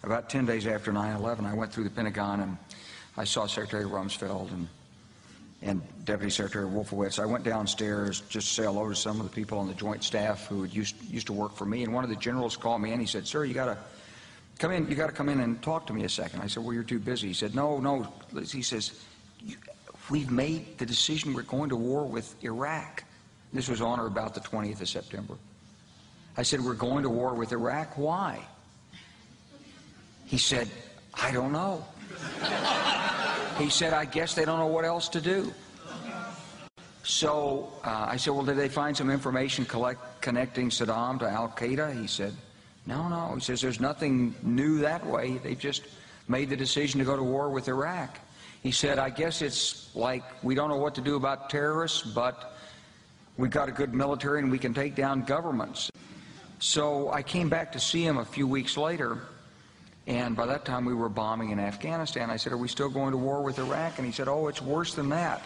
About 10 days after 9/11, I went through the Pentagon and I saw Secretary Rumsfeld and Deputy Secretary Wolfowitz. I went downstairs just to say hello to some of the people on the Joint Staff who had used to work for me, and one of the generals called me in. He said, "Sir, you got to come in. You got to come in and talk to me a second." I said, "Well, you're too busy." He said, "No." He says, "We've made the decision. We're going to war with Iraq." This was on or about the 20th of September. I said, "We're going to war with Iraq. Why?" He said, "I don't know." He said, "I guess they don't know what else to do." So I said, "Well, did they find some information connecting Saddam to Al-Qaeda?" He said, No. He says, "There's nothing new that way. They just made the decision to go to war with Iraq." He said, "I guess it's like we don't know what to do about terrorists, but we've got a good military and we can take down governments." So I came back to see him a few weeks later, and by that time we were bombing in Afghanistan. I said, "Are we still going to war with Iraq?" And he said, "Oh, it's worse than that."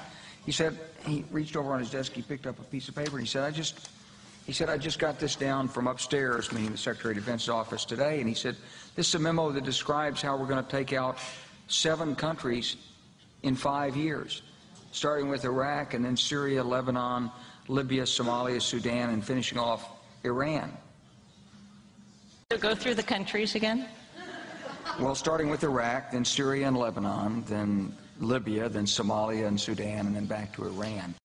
He said, he reached over on his desk, he picked up a piece of paper, and he said, I just got this down from upstairs," meaning the Secretary of Defense's office today, and he said, "This is a memo that describes how we're going to take out 7 countries in 5 years, starting with Iraq and then Syria, Lebanon, Libya, Somalia, Sudan, and finishing off Iran." So go through the countries again? Well, starting with Iraq, then Syria and Lebanon, then Libya, then Somalia and Sudan, and then back to Iran.